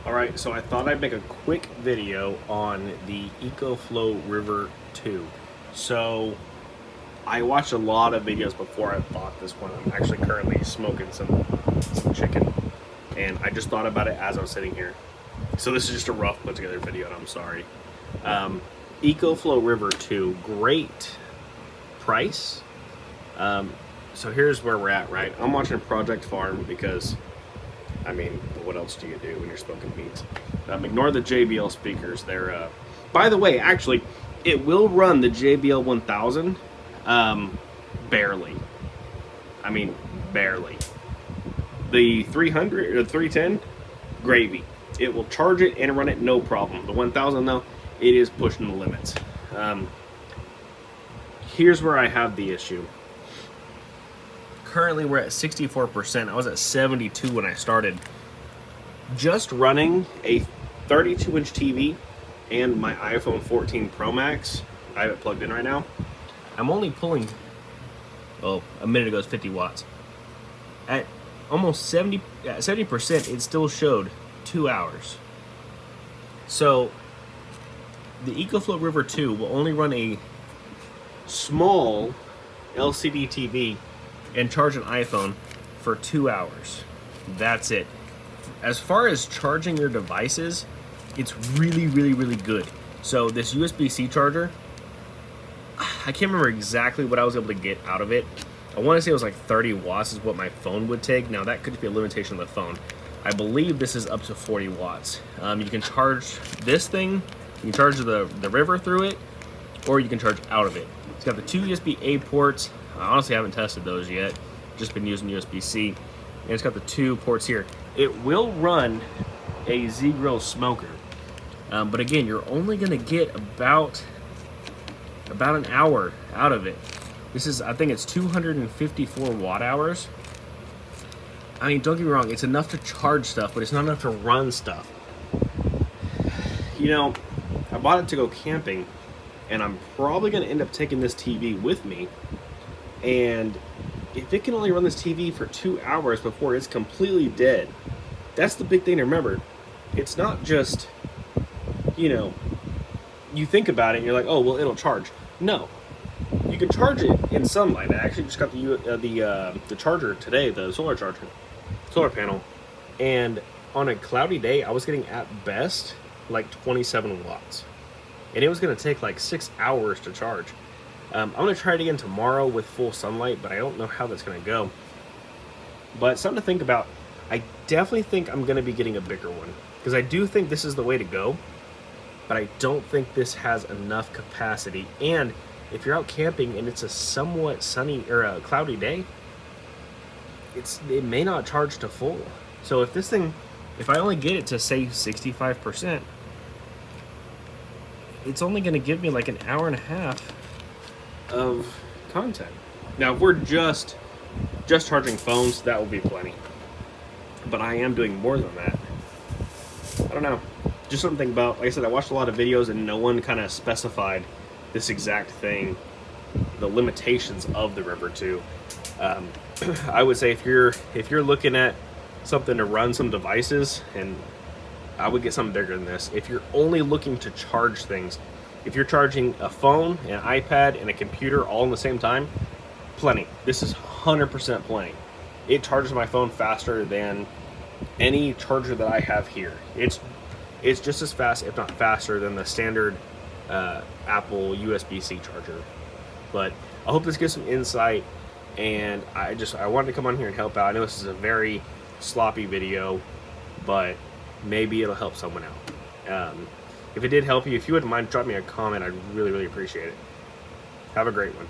Alright, so I thought I'd make a quick video on the EcoFlow River 2. So, I watched a lot of videos before I bought this one. I'm actually currently smoking some chicken. And I just thought about it as I was sitting here. So this is just a rough put together video, and I'm sorry. EcoFlow River 2, great price. So here's where we're at, right? I'm watching Project Farm because, I mean, what else do you do when you're smoking meats? Ignore the JBL speakers. They're, by the way, actually, it will run the JBL 1000, barely. I mean, barely. The 300 or 310, gravy. It will charge it and run it no problem. The 1000 though, it is pushing the limits. Here's where I have the issue. Currently we're at 64%. I was at 72 when I started. Just running a 32-inch TV and my iPhone 14 Pro Max, I have it plugged in right now, I'm only pulling, oh, a minute ago it was 50 watts. At almost 70%, it still showed 2 hours. So the EcoFlow River 2 will only run a small LCD TV and charge an iPhone for 2 hours. That's it. As far as charging your devices, it's really, really, really good. So this USB-C charger, I can't remember exactly what I was able to get out of it. I want to say it was like 30 watts is what my phone would take. Now that could be a limitation of the phone. I believe this is up to 40 watts. You can charge this thing, you can charge the River through it, or you can charge out of it. It's got the two USB-A ports. I honestly haven't tested those yet, just been using USB-C. And it's got the two ports here. It will run a Z-Grill smoker, but again, you're only gonna get about an hour out of it. This is, I think it's 254 watt hours. I mean, don't get me wrong, it's enough to charge stuff, but it's not enough to run stuff. You know, I bought it to go camping, and I'm probably gonna end up taking this TV with me. And if it can only run this TV for 2 hours before it's completely dead, that's the big thing to remember. It's not just, you know, you think about it and you're like, oh, well, it'll charge. No, you can charge it in sunlight. I actually just got the charger today, the solar panel, and on a cloudy day, I was getting at best like 27 watts, and it was going to take like 6 hours to charge. I'm going to try it again tomorrow with full sunlight, but I don't know how that's going to go. But something to think about. I definitely think I'm going to be getting a bigger one, because I do think this is the way to go, but I don't think this has enough capacity. And if you're out camping and it's a somewhat sunny or a cloudy day, it may not charge to full. So if this thing, if I only get it to say 65%, it's only going to give me like an hour and a half of content. Now if we're just charging phones, that will be plenty, but I am doing more than that. I don't know, just something to think about. Like I said, I watched a lot of videos and no one kind of specified this exact thing, the limitations of the River 2. I would say if you're looking at something to run some devices, and I would get something bigger than this. If you're only looking to charge things, if you're charging a phone, an iPad, and a computer all in the same time, plenty. This is 100% plenty. It charges my phone faster than any charger that I have here. It's just as fast, if not faster, than the standard Apple USB-C charger. But I hope this gives some insight, and I wanted to come on here and help out. I know this is a very sloppy video, but maybe it'll help someone out. If it did help you, if you wouldn't mind, drop me a comment. I'd really, really appreciate it. Have a great one.